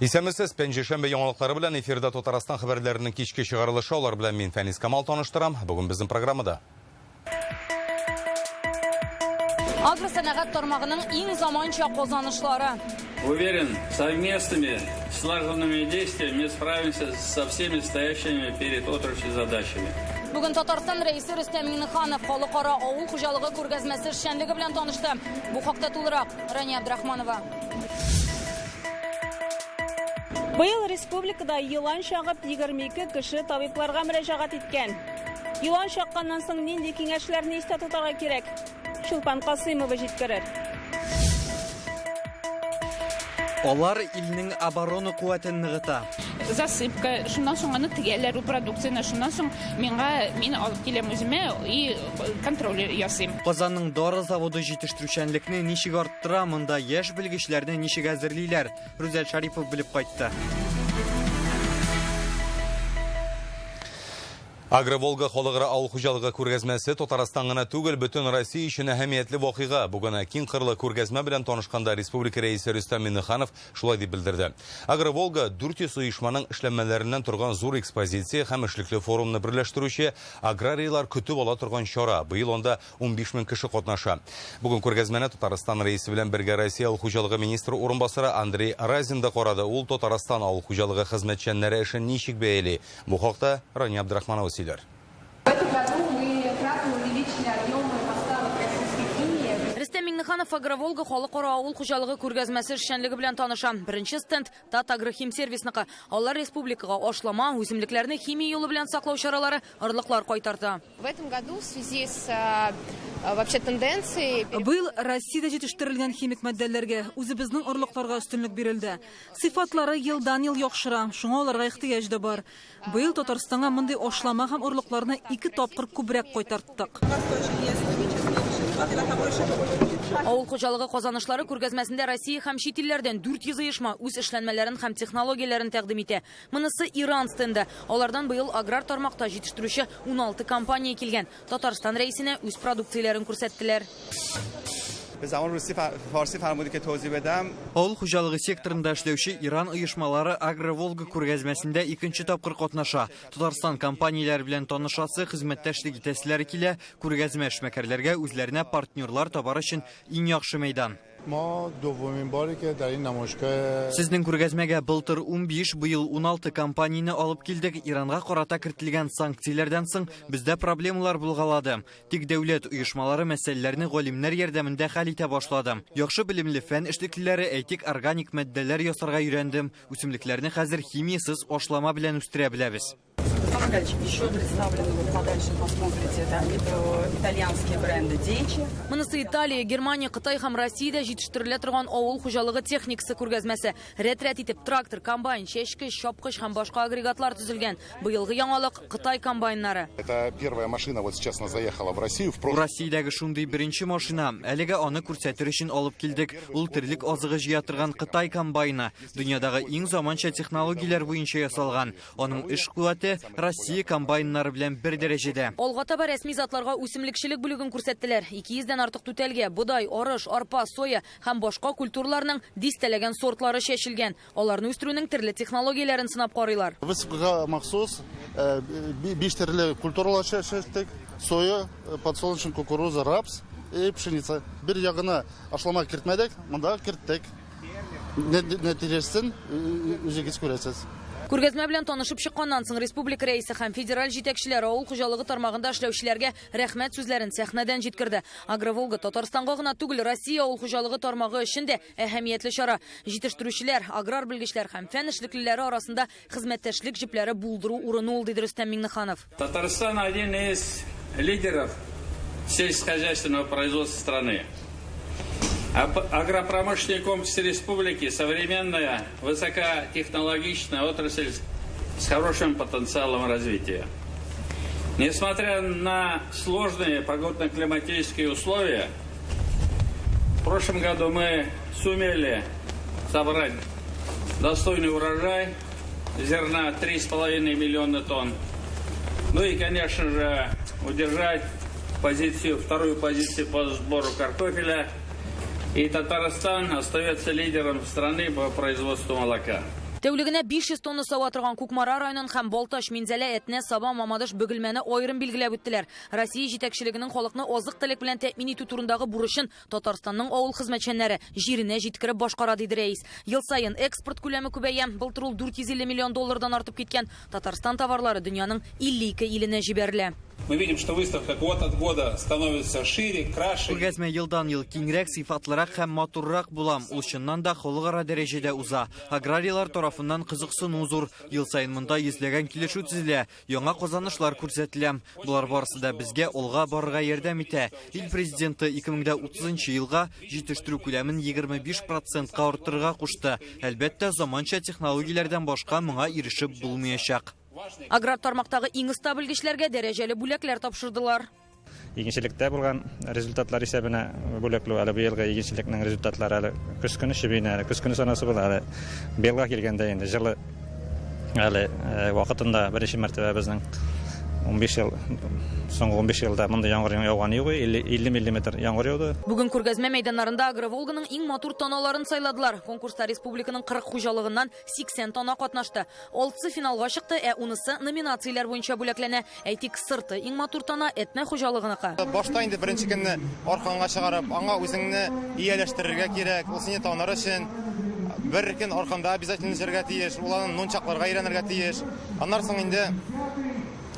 Исәмесез пәнжешәмбе яңалыклары белән эфирда Татарстан хәбәрләренең кичке чыгарылышы, алар белән мин Фәнис Камал таныштырам. Бүген безнең программада. Агросәнәгать тармагының иң заманча казанышлары. Уверен, совместными слаженными действиями мы справимся со всеми стоящими перед отраслью задачами. Бүген Татарстан рәисе Рөстәм Миннеханов халыкара авыл хуҗалыгы күргәзмәсе эшчәнлеге белән танышты. Бу хакта тулырак Рания Абдрахманова. Быел республикада елан чагып 22 кеше табибларга мөрәҗәгать иткән. Елан чакканнан соң нинди киңәшләрне истә тотарга кирәк? Чулпан Касыймова җиткерер. Алар илнең оборона куәтен ныгыта. Засыпка, шуннан соң аны тегәләр продукцияны, шуннан соң мин алып киләм үземә и контроль ясыйм. Казанның дары заводы җитештерүчәнлекне ничек арттыра, монда яшь белгечләрне ничек әзерлиләр? Рүзәл Шарипов белеп кайтты. Агроволга халыкара авыл хуҗалыгы күргәзмәсе Татарстан гына түгел, бөтен Россия өчен әһәмиятле вакыйга. Бүген киң кырлы күргәзмә белән танышканда республика рәисе Рөстәм Миннеханов шулай дип белдерде. Агроволга 400 оешманың эшләнмәләреннән торган зур экспозиция һәм эшлекле форумны берләштерүче аграрийлар көтүп ала торган чара. Быел анда 15 мең кеше катнаша. Бүген күргәзмәне Татарстан рәисе белән бергә Россия авыл хуҗалыгы министры урынбасары Андрей Разин да карады. Ул Татарстан авыл хуҗалыгы хезмәтчәннәре эшен ничек бәяли? Бу хакта Рания Абдрахманова В этом году мы кратно увеличили объемы поставок российской химии. Рөстәм Миннеханов Агроволга халыкара авыл хуҗалыгы күргәзмәсе эшчәнлеге белән таныша. Беренче стенд Татагрохим сервисныкы. Алар республикага ашлама, үсемлекләрне химия юлы белән саклау чаралары орлыклар кайтарды. В этом году в связи с вообще тенденцией... Быел Россиядә җитештерелгән химик матдәләргә үзебезнең орлыкларга өстенлек бирелде. Сыйфатлары елдан-ел яхшыра, шуңа аларга ихтыяҗ да бар. Быел Татарстанга мондый ашлама һәм орлыкларны 2 тапкыр күбрәк кайтарттык. Авыл хуҗалыгы казанышлары күргәзмәсендә Россия һәм чит илләрдән 400 оешма үз эшләнмәләрен һәм технологияләрен тәкъдим итә. Монысы Иран стенды. Алардан быел аграр тармакта җитештерүче 16 компания килгән. Татарстан рәисенә үз продукцияләрен күрсәттеләр. Авыл хуҗалыгы секторында эшләүче Иран оешмалары Агроволга күргәзмәсендә 2нче тапкыр катнаша. Татарстан компанияләре белән танышасы, хезмәттәшлек итәселәре килә, күргәзмә эшмәкәрләргә үзләренә партнерлар табар өчен иң яхшы мәйдан. Сезнең күргәзмәгә былтыр 15, быел 16 компанияне алып килдек. Иранга карата кертелгән санкцияләрдән соң бездә проблемалар булгалады. Тик дәүләт оешмалары мәсьәләләрне галимнәр ярдәмендә хәл итә башлады. Яхшы белемле фән эшлеклеләре әйтик органик матдәләр ясарга өйрәндем. Үсемлекләрне хәзер химиясыз ашлама белән үстерә беләбез. Еще представлены, вот подальше посмотрите, это итальянские бренды Дечи. Монысы Италия, Германия, Кытай һәм Россиядә җитештерелә торган авыл хуҗалыгы техникасы күргәзмәсе. Рәт-рәт итеп трактор, комбайн, чәчкеч, чапкыч һәм башка агрегатлар төзелгән. Быелгы яңалык Кытай комбайннары. Это первая машина вот сейчас заехала в Россию. Россиядәге шундый беренче машина. Әлегә аны күрсәтер өчен алып килдек. Ул терлек азыгы җыя торган Кытай комбайны. Дөньядагы иң заманча технологияләр буенча ясалган. Аның эш куәте Россия комбайннары белән бер дәрәҗәдә. Алга таба рәсми затларга үсемлекчелек бүлеген күрсәттеләр. 200 дән артык түтәлгә бодай, арыш, арпа, соя һәм башка культураларның дистәләгән сортлары чәчелгән. Аларны үстерүнең төрле технологияләрен сынап карыйлар. Высокога махсус 5 төрле культуралар чәчтек: соя, подсолнечник, кукуруза, рапс и пшеница. Бер ягына ашлама кертмәдек, монда керттек. Нәтиҗәсен үзегез күрәсез. Күргәзмә белән танышып чыкканнан соң республика рәисе һәм федераль җитәкчеләр авыл хуҗалыгы тармагында эшләүчеләргә рәхмәт сүзләрен сәхнәдән җиткерде. Агроволга Татарстанга гына түгел, Россия авыл хуҗалыгы тармагы өчен дә әһәмиятле чара. Җитештерүчеләр, аграр белгечләр һәм фән эшлеклеләре арасында хезмәттәшлек җепләре булдыру урыны ул, диде Рөстәм Миннеханов. Татарстан один из лидеров сельскохозяйственного производства страны. Агропромышленный комплекс республики — современная, высокотехнологичная отрасль с хорошим потенциалом развития. Несмотря на сложные погодно-климатические условия, в прошлом году мы сумели собрать достойный урожай зерна 3,5 миллиона тонн. Ну и, конечно же, удержать вторую позицию по сбору картофеля. И Татарстан остается лидером страны по производству молока. Тәулігіне 500 тонна сау атырған Кукмара районын һәм Балташ, Мензәлә, Әтнә, Саба, Мамадыш, Бөгілмәне ойырын білгіләп өттілер. Россия жетекшілігінің холықны озық тілек білән тәмин итү турындағы бурышын Татарстанның ауыл хезмәтчәннәре җиренә җиткереп башкара диде рәис. Ел сайын экспорт күләме күбәя, былтыр ул 450 миллион доллардан артып киткән. Татарстан товарлары дөньяның 52 иленә җибәрелә. Мы видим, что выставка год от года становится шире, краше. Күргәзмә елдан-ел киңрәк, сыйфатлырак һәм матуррак булам. Ул чыннан да халыкара дәрәҗәдә уза. Аграриялар тарафыннан кызыксыну зур. Ел сайын монда йөзләгән килешү төзелә, яңа казанышлар күрсәтелә. Булар барысы да безгә алга барырга ярдәм итә. Ил президенты 2030 елга җитештерү күләмен 25%-ка арттырырга кушты. Әлбәттә, заманча технологияләрдән башка моңа ирешеп булмаячак. Аграр тармактагы иң оста белгечләргә дәрәҗәле бүләкләр тапшырдылар. Игенчелектә булган результатлар исәбенә бүләкләү әле быелгы игенчелекнең результатлары әле көз көне шибенә, көз көне санасы була әле. Белга килгәндә инде җылы әле вакытында беренче мәртәбә безнең 15 ел, соңгы 15 елда монда яңгыр яуган юк, 50 мм яңгыр яуды. Бүген күргәзмә мәйданнарында Агроволганың иң матур тоналарын сайладылар. Конкурста республиканың 40 хуҗалыгыннан 80 тона катнашты. 6-сы финалга чыкты, 10-сы номинацияләр буенча бүләкләнә. Әйтик, сырты иң матур тона Әтнә хуҗалыгыныкы. Башта инде беренче көнне арканга чыгарып, аңа үзеңне ияләштерергә кирәк. Ул сине таныр өчен бер көн арканда обязательно сәргә тиеш, уларны нончакларга өйрәнергә тиеш. Аннан соң инде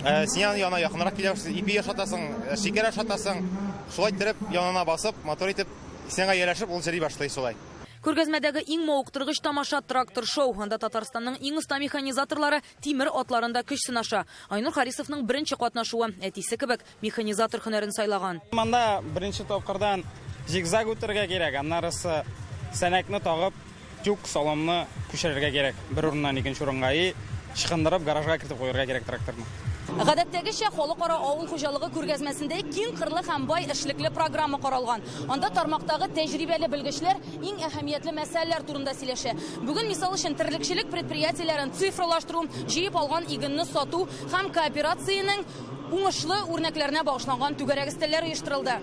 синең яна якынрак киләсең, ипи ашатасың, шикәр ашатасың, шулай итеп янына басып, мотор итеп, сиңа ияләшеп ул җыри башлый шулай. Күргәзмәдәге иң мавыктыргыч тамаша трактор шоу. Анда Татарстанның иң оста механизаторлары тимер атларында көч сынаша. Айнур Харисовның беренче катнашуы, әтисе кебек механизатор һөнәрен сайлаган. Монда беренче тапкырдан зигзаг үтәргә кирәк, аннарысы сәнәкне тагып, тюк салымны күчерергә кирәк. Бер урыннан икенче урынга чыгындырып гаражга кертеп куярга кирәк тракторны. Гадәттәгечә халыкара авыл хуҗалыгы күргәзмәсендә киң кырлы һәм бай эшлекле программа каралган. Анда тармактагы тәҗрибәле белгечләр иң әһәмиятле мәсьәләләр турында сөйләшә. Бүген мисал өчен терлекчелек предприятиеләрен цифрлаштыру, җыеп алган игенне сату һәм кооперациянең уңышлы үрнәкләренә багышланган түгәрәк өстәлләр оештырылды.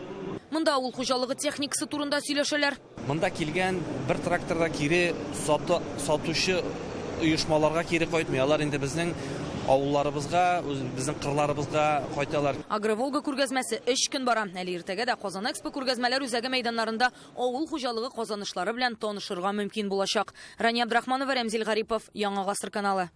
Монда авыл хуҗалыгы техникасы турында сөйләшәләр. Монда килгән бер тракторда кире сатучы оешмаларга кире кайтмый. Алар инде безнең авылларыбызга, безнең кырларыбызга кайталар. Агроволга күргәзмәсе 3 көн бара. Әле иртәгә дә Казан Экспо күргәзмәләр үзәге мәйданнарында авыл хуҗалыгы казанышлары белән танышырга мөмкин булачак. Рания Абдрахманова, Рәмзил Гарипов, Яңа гасыр каналы.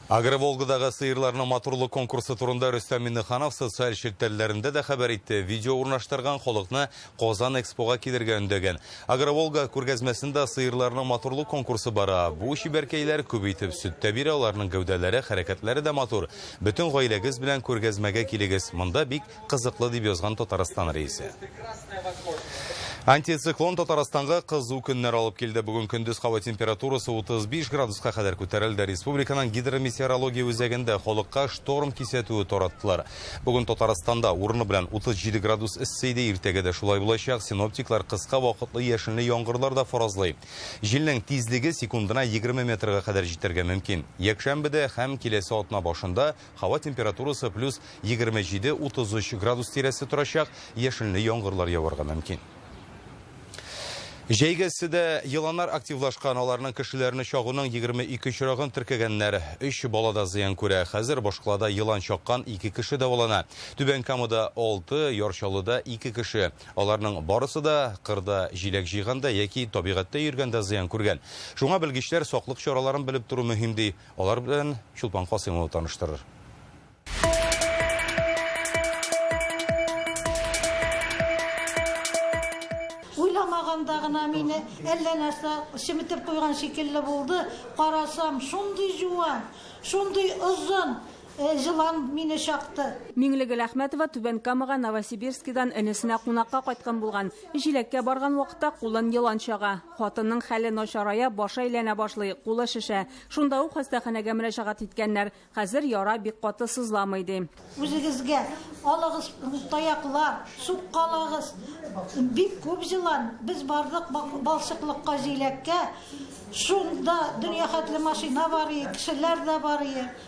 Агроволгадагы сыерларның матурлык конкурсы турында Рөстәм Миннеханов социаль челтәрләрендә дә хәбәр итте. Видео урнаштырган халыкны Казан Экспога килергә өндәгән. Агроволга күргәзмәсендә сыерларның матурлык конкурсы бара. Бу шибәркәйләр күбәйтеп сөттә бирә, аларның гәүдәләре, хәрәкәтләре дә матур. Бөтен гаиләгез белән күргәзмәгә килегез. Монда бик кызыклы дип язган Татарстан рәисе. Антициклон Татарстанга кызу көннәр алып килде. Бүген көндез һава температурасы 35 градуска кадәр күтәрелде. Республиканың гидрометеорология үзәгендә халыкка шторм кисәтүе тараттылар. Бүген Татарстанда урыны белән 37 градус эссе иде, иртәгә дә шулай булачак. Синоптиклар кыска вакытлы яшенле яңгырлар да фаразлый. Җилнең тизлеге секундына 20 метрга кадәр җитәргә мөмкин. Якшәмбедә һәм киләсе атна башында һава температурасы плюс 27-33 градус тирәсе торачак, яшенле яңгырлар яварга мөмкин. Җәйгәсендә еланнар активлашкан, аларның кешеләрне чагуның 22 чирагын теркәгәннәр. 3 балада зыян күрә. Хәзер Башкалада елан чаккан 2 кеше дәвалана. Түбән Камада 6, Ярчалыда 2 кеше. Аларның барысы да кырда җиләк җыйганда яки табигатьтә йөргәндә зыян күргән. Шуңа белгечләр саклык чараларын белеп туру мөһим ди. Алар белән Чулпан Касыймов таныштырыр. Уйламагандагына мине әллә нәрсә шимитеп куйган шикелле булды. Карасам, шундый жуан, шундый озын жылан мине чакты. Миңлегөл Әхмәтова Түбән Камага Новосибирскидан энесенә кунакка кайткан булган. Җиләккә барган вакытта кулын елан чага. Хатынның хәле начарая, башы әйләнә башлый, кулы шешә. Шунда ук хастаханәгә мөрәҗәгать иткәннәр. Хәзер яра бик каты сызламый ди. Үзегезгә алыгыз таяклар, суккалагыз. Бик күп жылан. Biz бардык балчыклыкка җиләккә. Şunda dünya hatlı maşina var, kişiler de var,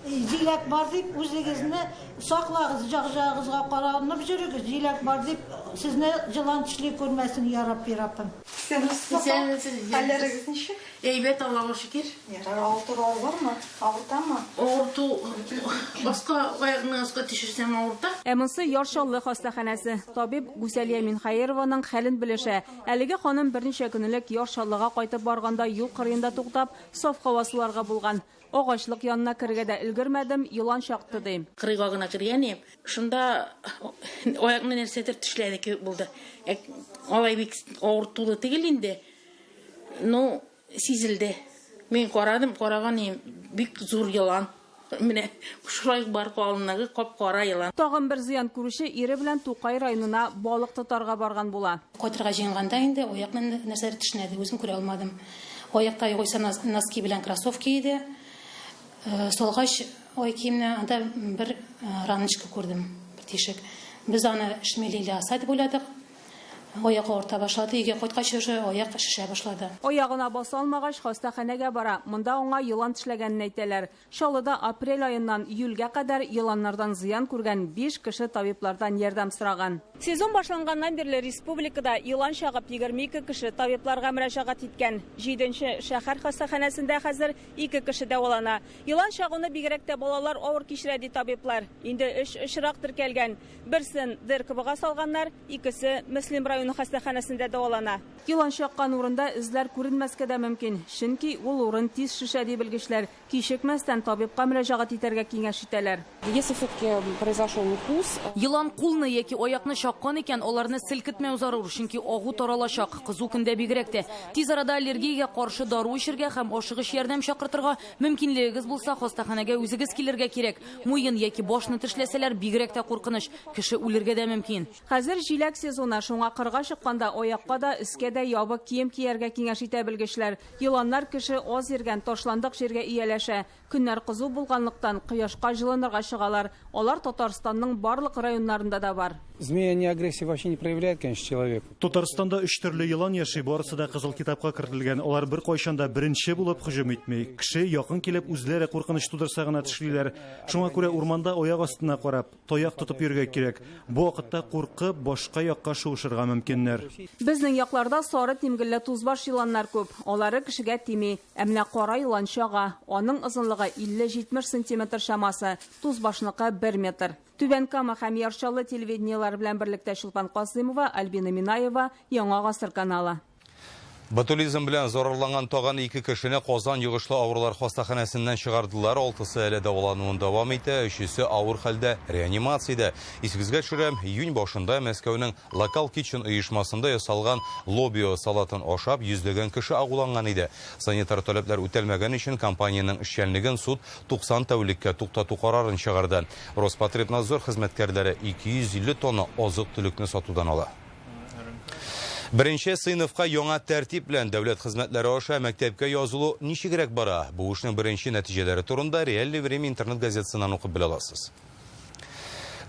zilek var deyip özünüzü saklağız, cağcağızga qaranıp жүрügüz. Zilek var deyip sizni yılan tişli görmesin ya Rabbi Rabbim. Halleriniz nişi? Evet, Allah'a şükür. Ağırtı var mı? Ağırtan mı? Ağırtı, başka ayağınızga düşürsem ağırtı. Әмінсі Яршаллы хастаханасы. Табиб Гүсәлия Минхайырованың хәлін білеші. Әлігі ханым бірнеше күнілік Яршаллыға қайтып барғанда юл қырыйында туқтап, саф қавасыларға болған. Оғашлық янына кіргеде үлгірмәдім, йылан шақты дейм. Қырыйға ғына кіргенем. Шында аяғымны нәрсетір түшләді болды. Алай бек ауыртулы тегелінде. Но сизілді. Мен қараған ем, бек зор йылан. Менә шулай бар калыннагы кап-кара йылан. Тагын бер зыян күрүше ире белән Тукай районына балык тотарга барган була. Кайтырга җыенганда инде аякны нәрсәләр төшнәде, үзем күрә алмадым. Аякта югыйса носки белән кроссовки иде. Солгач ай киемне анда бер раночка күрдем, бер тишек. Без аны шмелиле асад буладык. Аяк орта башлады, үйгә кайткач аяк шишә башлады. Аягына баса алмагач хастаханәгә бара. Монда аңа йылан тешләгәнне әйтәләр. Шалыда апрель айыннан июльгә кадәр йыланнардан зыян күргән 5 кеше табиблардан ярдәм сораган. Сезон башланганнан бирле республикада йылан чагып 22 кеше табибларга мөрәҗәгать иткән. 7нче шәһәр хастаханәсендә хәзер 2 кеше дәвалана. Йылан чагуны бигрәк тә балалар авыр кичерә ди табиблар. Инде 3 очрак теркәлгән. Берсен ДРКБга салганнар, икесе Мөслим районы хастаханәсендә дәвалана. Йылан чаккан урында эзләр күренмәскә дә мөмкин. Чөнки ул урын тиз шишә ди белгечләр. Кичекмәстән табибка мөрәҗәгать итәргә киңәш итәләр. Если все-таки произошел укус, Йылан кулны яки аякны чаккан икән, аларны селкетмәү зарур, чөнки агу таралачак, кызу көндә бигрәк тә. Тиз арада аллергиягә каршы дару ишергә һәм ашыгыч ярдәм чакыртырга мөмкинлегегез булса, хастаханәгә үзегез килергә кирәк. Муен яки башны тешләсәләр бигрәк тә куркыныч, кеше үлергә дә мөмкин. Хәзер җиләк сезоны, шуңа кырга чыкканда аякка да, искә дә ябык кием кияргә киңәш итә белгечләр. Йыланнар кеше аз йөргән ташландык җиргә ияләшә. Көннәр кызу булганлыктан кояшка җылынырга чыгалар. Алар Татарстанның барлык районнарында да бар. Змея не агрессия вообще не проявляет, конечно, человек. Татарстанда 3 төрле йылан яши, барысы да кызыл китапка кертелгән. Алар бер кайчанда беренче булып һөҗүм итми. Кеше якын килеп үзләре куркыныч тудырса гына тешлиләр. Шуңа күрә урманда аяк астына карап, таяк тотып йөргә кирәк. Бу вакытта куркып, башка якка шуышырга мөмкиннәр. Безнең якларда сары тимгелле тузбаш йыланнар күп. Алары кешегә тими. Әмма кара йылан чага. Аның озынлыгы 50-70 см шамасы, тузбашныкы 1 метр. Түбән Кама һәм Яршаллы телевидениелар белән берлектә Шулпан Касыймова, Альбина Минаева, Яңа гасыр каналы. Ботулизм белән зарарланган тагын 2 кешене Казан йогышлы авырлар хастаханәсеннән чыгардылар. 6-сы әле дәвалануын дәвам итә, 3-се авыр хәлдә реанимациядә. Исегезгә төшерәм, июнь башында Мәскәүнең Local Kitchen оешмасында ясалган лобио салатын ашап, йөзләгән кеше агуланган иде. Санитар таләпләр үтәлмәгән өчен компаниянең эшчәнлеген суд 90 тәүлеккә туктату карарын чыгарды. Роспотребнадзор хезмәткәрләре 250 тонна азык-төлекне сатудан ала. Беренче сыйныфка яңа тәртип белән дәүләт хезмәтләре аша мәктәпкә язылу ничегрәк бара? Бу эшнең беренче нәтиҗәләре турында Реальное время интернет газетасыннан укып белә аласыз.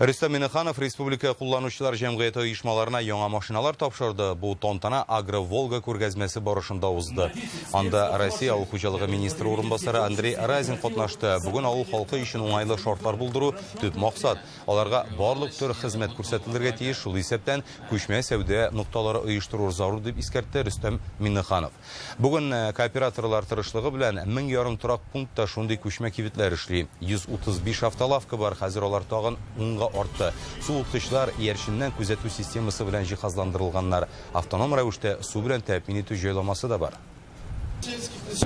Рөстәм Миннеханов республика кулланучылар җәмгыяте оешмаларына яңа машиналар тапшырды. Бу тантана Агро-Волга күргәзмәсе барышында узды. Анда Россия авыл хуҗалыгы министры урынбасары Андрей Разин катнашты. Бүген авыл халкы өчен уңайлы шартлар булдыру төп максат. Аларга барлык төр хезмәт күрсәтелергә тиеш, шул исәптән күчмә сәүдә нукталары оештыру зарур дип искәртте Рөстәм Миннеханов. Бүген кооператорлар тырышлыгы белән 1000 торак пунктта шундый күчмә кибетләр эшли. 135 автолавка бар, хәзер алар тагын 10-га артты. Суыктычлар Иярчиннән күзәтү системасы белән җиһазландырылганнар. Автоном рәвештә су белән тәэмин итү җайламасы да бар.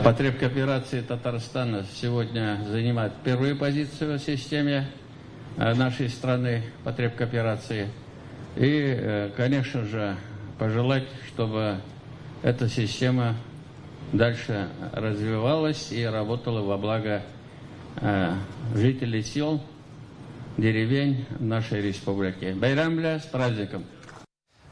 Потребкооперации Татарстана сегодня занимает первую позицию в системе нашей страны потребкооперации. И, конечно же, пожелать, чтобы эта система дальше развивалась и работала во благо жителей сел, деревень нашей республики. Байрам бля, с праздником!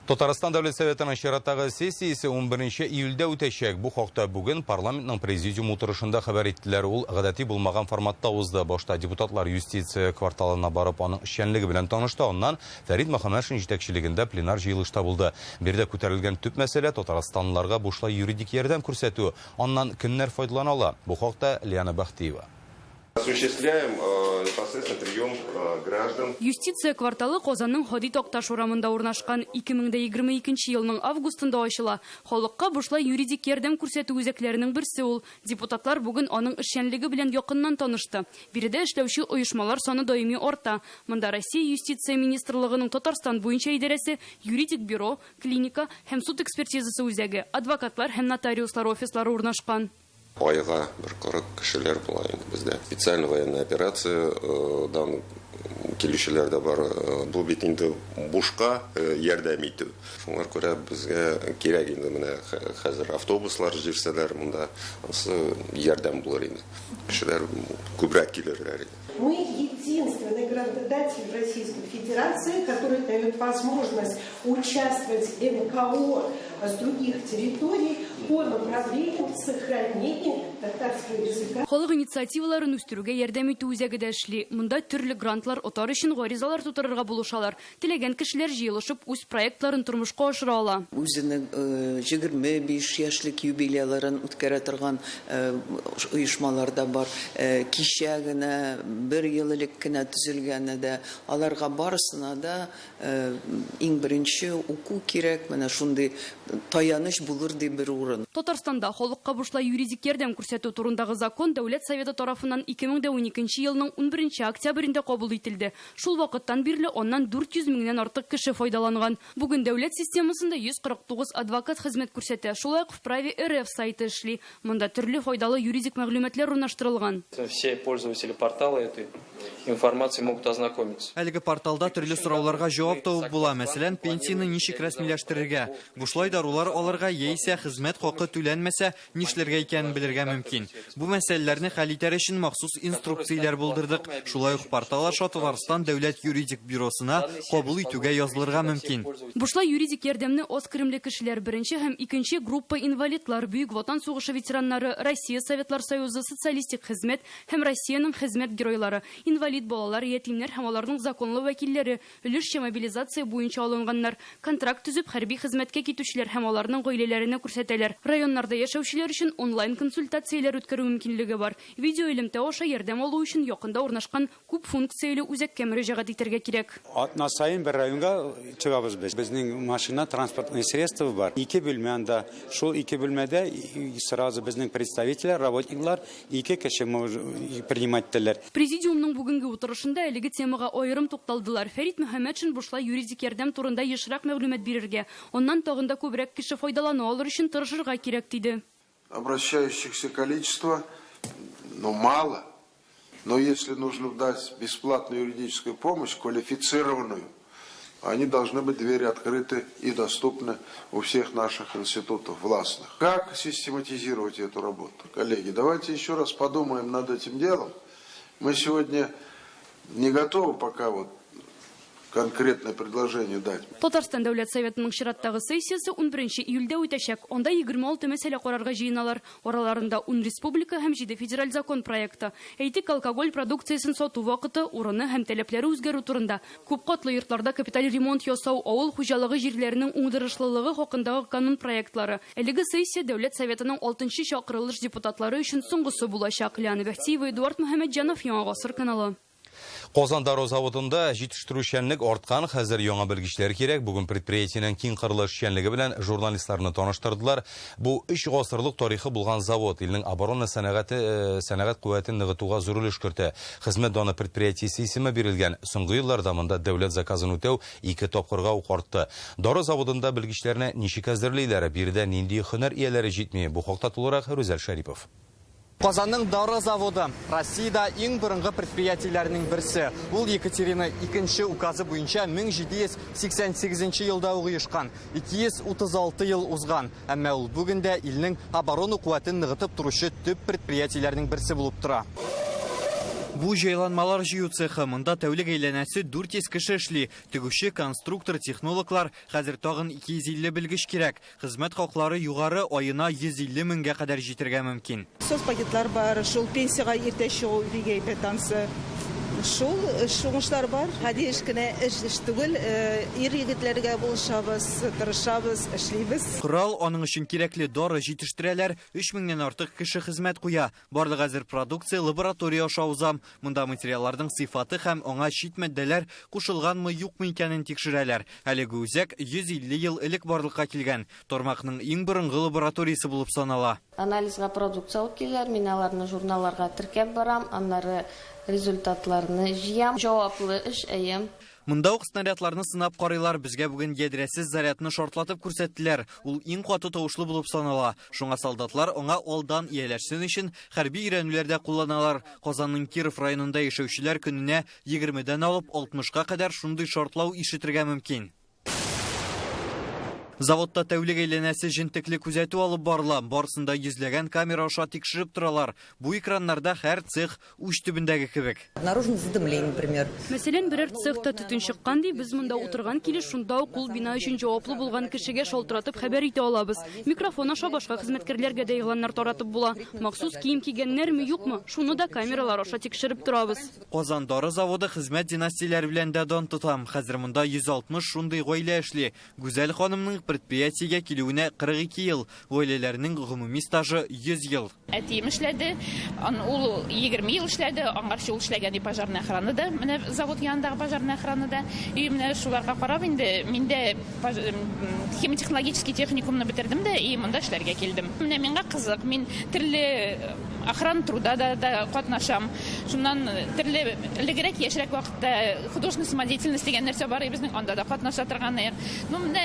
Татарстан Дәүләт Советының чираттагы сессиясе 11 июльдә үтәчәк. Бу хакта бүген парламентның президиум утырышында хәбәр иттеләр. Ул гадәти булмаган форматта узды. Башта депутатлар юстиция кварталына барып, аның эшчәнлеге белән танышты. Аннан Фәрит Мөхәммәтшин җитәкчелегендә пленар җыелышта булды. Бердә күтәрелгән төп мәсьәлә Татарстанлыларга бушлай юридик ярдәм күрсәтү. Аннан кемнәр файдалана ала? Бу хакта Лиана Бахтиева. Осуществляем непосредственно прием граждан. Юстиция кварталы Казанның Хади Такташ урамында урнашкан 2022 елның августында ачыла. Халыкка бушлай юридик ярдәм күрсәтү үзәкләренең берсе ул. Депутатлар бүген аның эшчәнлеге белән якыннан танышты. Биредә эшләүче оешмалар саны даими арта. Монда Россия юстиция министрлыгының Татарстан буенча идарәсе, юридик бюро, клиника һәм суд экспертизасы үзәге, адвокатлар һәм нотариуслар офислары урнашкан. Айга бер 40 кешеләр була инде бездә. Специаль военная операция дан килүчеләр дә бар. Бу бит инде бушка ярдәм итү. Шуңар күрә безгә кирәк инде менә хәзер автобуслар җирсәләр, монда ярдәм булыр инде. Кешеләр күбрәк килерләр. Мы единственный грантодатель в Российской Федерации, который дает возможность участвовать МКО с других территорий по направлению сохранения татарского языка. Халык инициативаларын үстерүгә ярдәм итү үзәге дә эшли. Монда төрле грантлар отар өчен гаризалар тутырырга булышалар. Теләгән кешеләр җыелышып үз проектларын тормышка ашыра ала. Үзенең 25 яшьлек юбилейларын үткәрә торган оешмалар да бар. Кичә генә bir yıllık kına tüzülgəndə də alarga barısına da иң беренче уку кирәк, менә шундый таяныч булыр дип бер урын. Татарстанда халыкка бушлай юридик ярдәм күрсәтү турындагы закон Дәүләт Советы тарафыннан 2012 елның 11 октябрендә кабул ителде. Шул вакыттан бирле аннан 400 меңнән артык кеше файдаланган. Бүген дәүләт системасында 149 адвокат хезмәт күрсәтә. Шулай ук в праве РФ сайты эшли. Монда төрле файдалы юридик мәгълүматлар урнаштырылган. Все пользователи портала этой информации могут ознакомиться. Әлеге порталда төрле сорауларга җавап табып була. Мәсәлән, пенсияны ничек рәсмиләштерергә, бушлай дарулар алырга яисә хезмәт хакы түләнмәсә, нишләргә икәнен белергә мөмкин. Бу мәсьәләләрне хәл итәр өчен махсус инструкцияләр булдырдык. Шулай ук портал аша Татарстан дәүләт юридик бюросына кабул итүгә язылырга мөмкин. Бушлай юридик ярдәмне аз керемле кешеләр беренче һәм икенче группа инвалидлар, Бөек Ватан сугышы ветераннары, Россия Советлар Союзы социалистик хезмәт һәм Россиянең хезмәт геройлары, инвалид балалар, ятимнәр һәм аларның законлы вәкилләре, өлешчә мобилизация буенча алынганнар, контракт төзеп хәрби хезмәткә китүчеләр һәм аларның гаиләләренә күрсәтәләр. Районнарда яшәүчеләр өчен онлайн консультацияләр үткәрү мөмкинлеге бар. Видео элемтә аша ярдәм алу өчен якында урнашкан күп функцияле үзәккә мөрәҗәгать итәргә кирәк. Атна саен бер районга чыгабыз без. Безнең машина транспортный средства бар. 2 бүлмә анда. Шул 2 бүлмәдә сразу безнең представительләр, работниклар 2 кеше принимать итәләр. Президиумның бүгенге утырышында әлеге темага аерым тукталдылар. Фәрит Мөхәммәтшин бушлай юридик ярдәм турында ешрак мәгълүмат бирергә, оннан тагында күбрәк кеше файдалана алыр өчен тырышырга кирәк диде. Обращающихся количество, мало. Но если нужно дать бесплатную юридическую помощь, квалифицированную, они должны быть двери открыты и доступны у всех наших институтов властных. Как систематизировать эту работу? Коллеги, давайте еще раз подумаем над этим делом. Мы сегодня не готовы пока конкретное предложение дать. Татарстан Дәүләт Советының чираттагы сессиясе 11 июльдә үтәчәк. Анда 26 мәсьәлә карарга җыйналар. Араларында 10 республика һәм 7 федераль закон проекты. Әйтик, алкоголь продукциясын сату вакыты, урыны һәм таләпләре үзгәрү турында. Күп катлы йортларда капиталь ремонт ясау, авыл хуҗалыгы җирләренең уңдырышлылыгы хакындагы канун проектлары. Әлеге сессия Дәүләт Советының 6-нчы чакырылыш депутатлары өчен соңгысы булачак. Лиана Бәхтиева, Эдуард Мөхәммәтҗанов, Яңа Гасыр каналы. Казан дару заводында җитештерүчәнлек арткан, хәзер яңа белгечләр кирәк. Бүген предприятиенең киң кырлы эшчәнлеге белән журналистларны таныштырдылар. Бу 3 гасырлык тарихы булган завод илнең оборона сәнәгать куәтен ныгытуга зур өлеш кертә. Хезмәт даны предприятиесе исеме бирелгән. Соңгы елларда монда дәүләт заказын үтәү 2 тапкырга ук артты. Дару заводында белгечләрне ничек әзерлиләр, биредә нинди һөнәр ияләре җитми? Бу хакта тулырак Рүзәл Шәрипов. Казанның дары заводы Россиядә иң борынгы предприятиеләрнең берсе. Ул Екатерина II указы буенча 1788 елда угышкан, 236 ел узган. Әмма ул бүгендә илнең оборона куәтен ныгытып торучы төп предприятиеләрнең берсе булып тора. Бу җайланмалар җыю цехы, монда тәүлек әйләнәсе 400 кеше эшли. Тегүче, конструктор, технологлар, хәзер тагын 250 белгеч кирәк. Хезмәт хаклары югары, аена 150 меңгә кадәр җитәргә мөмкин. Соцпакетлар бар, шул пенсияга иртә чыгу бигә бетансы. Шул шуңышлар бар. Хәди эшкенә эш түгел, ир-егетләргә булышабыз, тырышабыз, эшлибез. Корал, аның өчен кирәкле дары җитештерәләр, 3000 нән артык кеше хезмәт куя. Барлык хәзер продукция лаборатория аша узам. Монда материалларның сыйфаты һәм аңа чит матдәләр кушылганмы, юкмы икәнен тикшерәләр. Әлеге үзәк 150 ел элек барлыкка килгән. Тормакның иң борынгы лабораториясе булып санала. Анализга продукция алып киләр, мин аларны журналларга теркәп барам, аннары результатларны җыям, җаваплы эш әйем. Монда ук снарядларны сынап карыйлар. Безгә бүген ядрәсез зарядны шартлатып күрсәттеләр. Ул иң каты тавышлы булып санала. Шуңа солдатлар аңа алдан ияләшсен өчен хәрби өйрәнүләрдә кулланалар. Казанның Киров районында яшәүчеләр көненә 20дән алып 60ка кадәр шундый шартлау ишетергә мөмкин. Заводта тәүлек әйләнәсе җентекле күзәтү алып барыла. Барысында йөзләгән камера аша тикшереп торалар. Бу экраннарда һәр цех уч төбендәге кебек. Наружное задымление, например. Мәсәлән, берәр цехта төтен чыккан ди, без монда утырган килеш шунда ук ул бина өчен җаваплы булган кешегә шалтыратып хәбәр итә алабыз. Микрофон аша башка хезмәткәрләргә дә игъланнар таратып була. Махсус кием кигәннәрме, юкмы? Шуны да камералар аша тикшереп торабыз. Казан дары заводы хезмәт династияләре белән дә дан тотам. Хәзер монда 160 шундый гаилә эшли. Гүзәл ханымның предприятиегә килүенә 42 ел, гаиләләрнең гомуми стажы 100 ел. Әтием эшләде, ул 20 ел эшләде, аңарчы ул эшләгән пожарный охранада, менә завод янындагы пожарный охранада. И менә шуларга карап инде миндә химия-технологический техникумны бетердем дә, и монда эшләргә килдем. Менә миңа кызык, мин төрле охрана труда да катнашам. Шуннан төрле элегрәк яшьрәк вакытта художественная самодеятельность дигән нәрсә бар, безнең анда да катнаша торганнар. Ну менә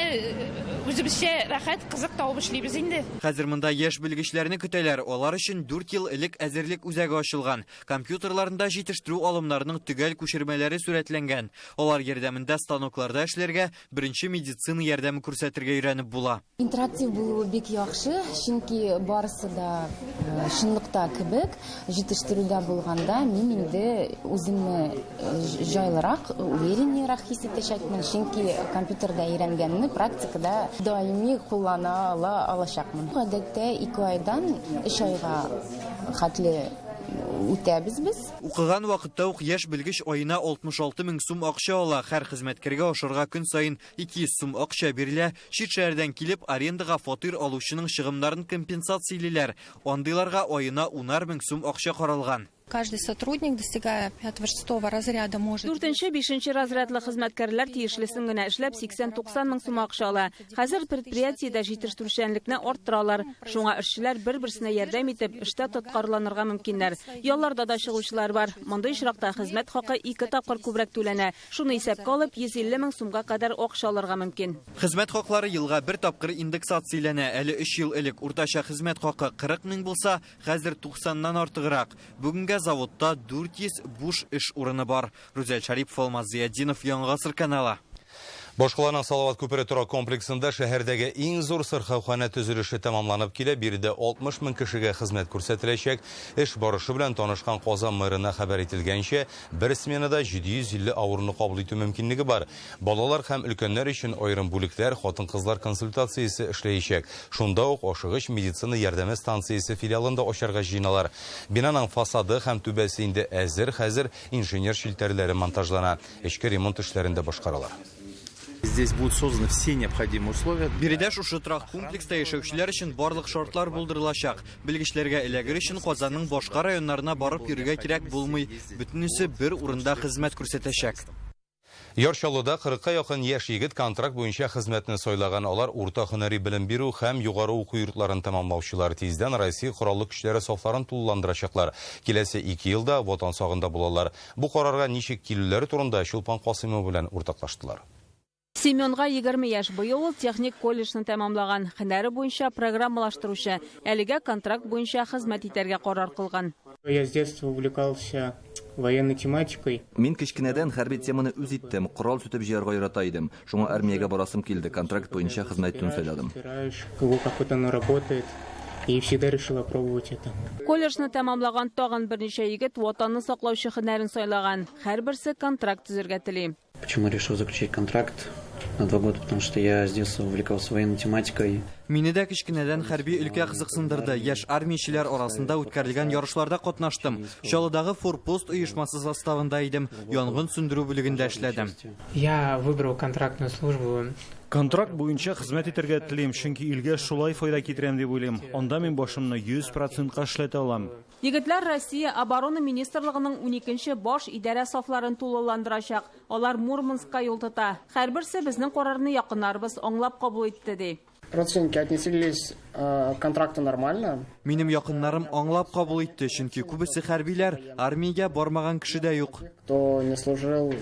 үзебезчә рәхәт, кызык табып эшлибез инде. Хәзер монда яшь белгечләрне көтәләр. Алар өчен 4 ел элек әзерлек үзәге ачылган. Компьютерларында җитештерү алымнарының төгәл күчермәләре сурәтләнгән. Алар ярдәмендә станокларда эшләргә, беренче медицина ярдәме күрсәтергә өйрәнеп була. Интерактив булуы бик яхшы, чөнки барысы да шунлыкта кебек, җитештерүдә булганда мин инде үземне җайлырак, увереннерак хис итәчәкмен, чөнки компьютерда өйрәнгәнне практикада даими куллана алачакмын. Гадәттә 2 айдан 3 айга хәтле үтәбез без. Укыган вакытта ук яшь белгеч аена 66 мең сум акча ала. Һәр хезмәткәргә ашарга көн саен 200 сум акча бирелә. Чит шәһәрдән килеп арендага фатир алучының чыгымнарын компенсациялиләр. Андыйларга аена 10 мең сум акча каралган. Каждый сотрудник, достигая 5-6 разряда, может... 4-5 разрядлы хезмәткәрләр тиешлесен генә эшләп 80-90 мең сум акча ала. Хәзер предприятиедә җитештерүчәнлекне арттыралар. Шуңа эшчеләр бер-берсенә ярдәм итеп, эштә тоткарланырга мөмкиннәр. Ялларда да чыгучылар бар. Мондый очракта хезмәт хакы 2 тапкыр күбрәк түләнә. Шуны исәпкә алып 150 мең сумга кадәр акча алырга мөмкин. Хезмәт хаклары елга 1 тапкыр индексацияләнә. Әле 3 ел элек уртача хезмәт хакы 40 мең булса, хәзер 90ннан артыграк. Бүгенгә заводта 400 буш эш урыны бар. Рүзәл Шарипов, Алмаз Зияддинов, Яңа Гасыр каналы. Башкаланың Салават күпере торак комплексында шәһәрдәге иң зур сырхаухана төзелеше тәмамланып килә. Биредә 60 мең кешегә хезмәт күрсәтеләчәк. Эш барышы белән танышкан Казан мэрына хәбәр ителгәнчә, бер сменада 750 авырны кабул итү мөмкинлеге бар. Балалар һәм өлкәннәр өчен аерым бүлекләр, хатын-кызлар консультациясе эшләячәк. Шунда ук ашыгыч медицина ярдәме станциясе филиалында ачарга җыйналар. Бинаның фасады һәм түбәсе инде әзер, хәзер инженер шелтәрләре монтажлана. Эчке ремонт эшләрендә башкаралар. Здесь будут созданы все необходимые условия. Биредә шушы торак комплекста яшәүчеләр өчен барлык шартлар булдырылачак. Белгечләргә эләгер өчен Казанның башка районнарына барып йөрергә кирәк булмый. Бөтенесе бер урында хезмәт күрсәтәчәк. Ярчалуда 40-ка якын яшь егет контракт буенча хезмәтне сайлаган. Алар урта һөнәри белем бирү һәм югары уку йортларын тәмамлаучылар. Тиздән Россия кораллы көчләре сафларын тулыландырачаклар. Киләсе 2 елда ватан сагында булалар. Бу карарга ничек килүләре турында Чулпан Касыймов белән уртаклаштылар. Семенга 20 яшь, быел ул техник колледжны тәмамлаган. Һөнәре буенча программалаштыручы, әлегә контракт буенча хезмәт итәргә карар кылган. Я с детства увлекался военной тематикой. Мин кечкенәдән хәрби теманы үз иттем, корал сүтеп җыярга ярата идем. Шуңа армиягә барасым килде, контракт буенча хезмәт сайладым. Как вот оно работает. И всегда решила пробовать это. Колледжны тәмамлаган тагын берничә егет ватанны саклаучы һөнәрен сайлаган. Һәрберсе контракт төзергә тели. Почему решил заключить контракт на 2 года? Потому что я с детства увлекался военной тематикой. Мине дә кичкенәдән хәрби өлкә кызыксындырды. Яшь армиячеләр арасында үткәрелгән ярышларда катнаштым. Чаллыдагы Форпост оешмасы составында идем. Янгын сүндерү бүлегендә эшләдем. Я выбрал контрактную службу. Контракт буенча хезмәт итәргә телим, чөнки илгә шулай файда китерәм дип уйлыйм. Анда мин башымны 100%-ка эшләтә алам. Егетләр Россия оборона министрлыгының 12нче баш идарә сафларын тулыландырачак. Алар Мурманскка юл тота. Һәрберсе безнең карарны якыннарыбыз аңлап кабул итте ди. Родственники отнеслись к контракту нормально. Минем якыннарым аңлап кабул итте, чөнки күбесе хәрбиләр, армиягә бармаган кеше дә юк. Кто не служил,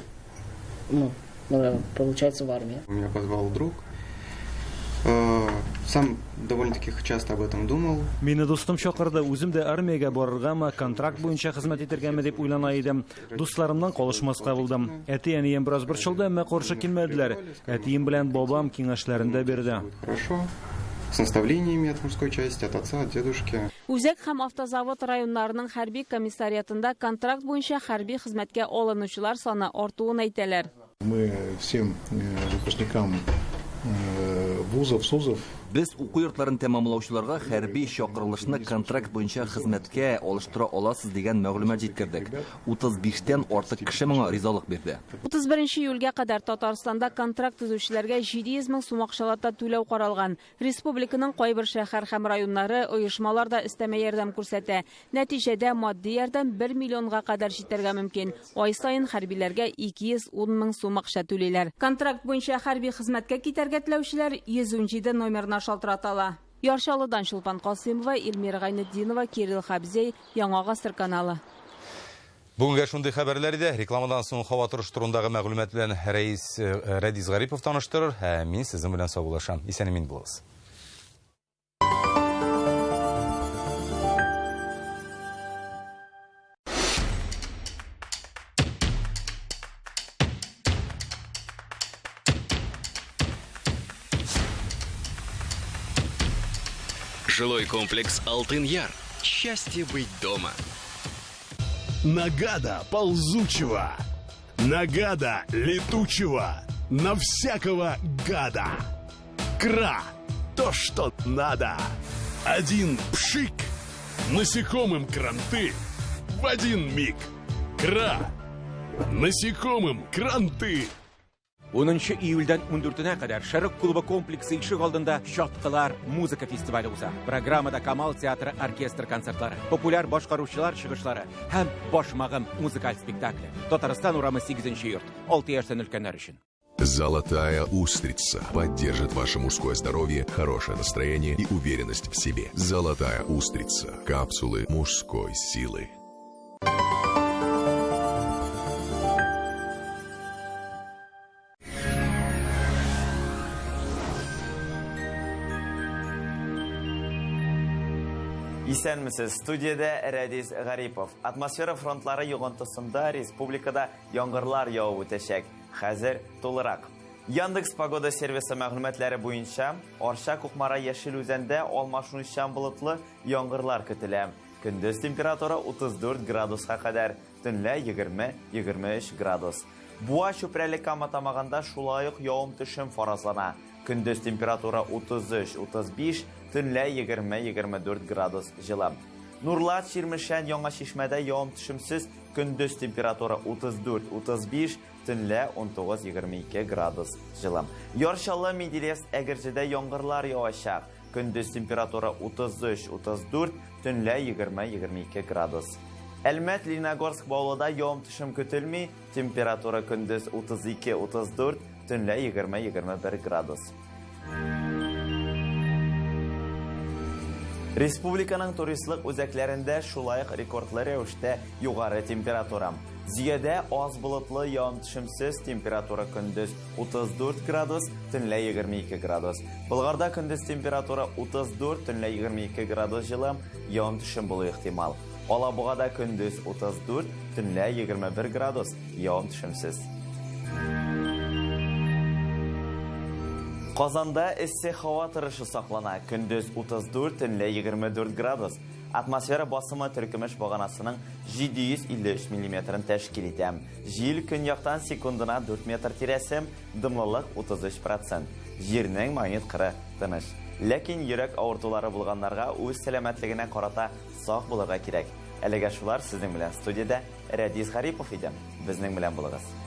получается, в армии. Меня позвал друг. Сам довольно-таки часто об этом думал. Мине дустым чакырды, үзем дә армиягә барыргамы, контракт буенча хезмәт итәргәме дип уйлана идем. Дусларымнан калышмаска булдым. Әти-әнием бераз борчылды, әмма каршы килмәделәр. Әтием белән бабам киңәшләрендә бирде. Хорошо. С наставлениями от мужской части, от отца, от дедушки. Үзәк һәм автозавод районнарының хәрби комиссариатында контракт буенча хәрби хезмәткә алынучылар саны артуын әйтәләр. Мы всем выпускникам вузов, СУЗов. Без уку йортларын тәмамлаучыларга хәрби чакырылышны контракт буенча хезмәткә алыштыра аласыз дигән мәгълүмат җиткердек. 35тән артык кеше моңа ризалык бирде. 31 июльгә кадәр Татарстанда контракт төзүчеләргә 700 мең сум акчалата түләү каралган. Республиканың кайбер шәһәр һәм районнары оешмалар да өстәмә ярдәм күрсәтә. Нәтиҗәдә мадди ярдәм 1 миллионга кадәр җитәргә мөмкин. Ай сайын хәрбиләргә 210 мең сум акча түлиләр. Контракт буенча хәрби хезмәткә китәргә теләүчеләр 117 номерына шалтыратала. Яршалыдан Шулпан Касыймова, Эльмира Гайнетдинова, Кирилл Хабзей, Яңа гасыр каналы. Бүгенге шундый хәбәрләр иде. Рекламадан соң һава торышы турындагы мәгълүмат белән Рәдис Гарипов таныштырыр. Мин сезнең белән саулашам. Исән-имин булыгыз. Жилой комплекс «Алтын Яр». Счастье быть дома. Нагада ползучего. Нагада летучего. На всякого гада. Кра. То, что надо. Один пшик. Насекомым кранты. В один миг. Кра. Насекомым кранты. 10 июльдән 14-нә кадәр Шәрык клубы комплексы ишек алдында Шаткалар музыка фестивале уза. Программада Камал театры оркестр концертлары, популяр башкаручылар чыгышлары һәм башмагым музыкаль спектакле. Татарстан урамы 8-нче йорт. 6 яшьтән өлкәннәр өчен. Золотая устрица поддержит ваше мужское здоровье, хорошее настроение и уверенность в себе. Золотая устрица. Капсулы мужской силы. Исәнмесез, студияда Рәдис Гарипов. Атмосфера фронтлары йогынтысында республикада яңгырлар явып үтәчәк. Хәзер тулырак. Яндекс погода сервисы мәгълүматлары буенча, Арча Кукмара Яшел үзәндә алмашынучан болытлы яңгырлар көтелә. Көндез температура 34 градуска кадәр, төнлә 20-23 градус. Буа чүпрәлек каматамаганда шулай ук явым-төшем фаразлана. Көндез температура 33-35, төнлә 20-24 градус жылы. Нурлат Ширмешән Яңа Шишмәдә явым-төшемсез, көндез температура 34-35, төнлә 19-22 градус жылы. Яршалы Менделеевск Әгерҗедә яңгырлар явачак. Көндез температура 33-34, төнлә 20-22 градус. Әлмәт Лениногорск Баулыда явым-төшем көтелми, температура көндез 32-34, төнлә 20-21 градус. Республиканың туристлык үзәкләрендә шулай ук рекордлы рәвештә югары температура. Зиядә аз болытлы явым-төшемсез, температура көндез 34 градус, төнлә 22 градус. Болгарда көндез температура 34, төнлә 22 градус жылы, явым-төшем булу ихтимал. Алабугада көндез 34, төнлә 21 градус, явым-төшемсез. Казанда эссе һава торышы саклана. Көндез 34, төнлә 24 градус. Атмосфера басымы төркемеш баганасының 753 мм тәшкил итә. Җил көньяктан секундына 4 метр тирәсе, дымлылык 33%. Җирнең магнит кыры тыныч. Ләкин йөрәк авыртулары булганнарга үз сәламәтлегенә карата сак булырга кирәк. Әлегә шулар сезнең белән студиядә Рәдис Гарипов иде. Безнең белән булыгыз.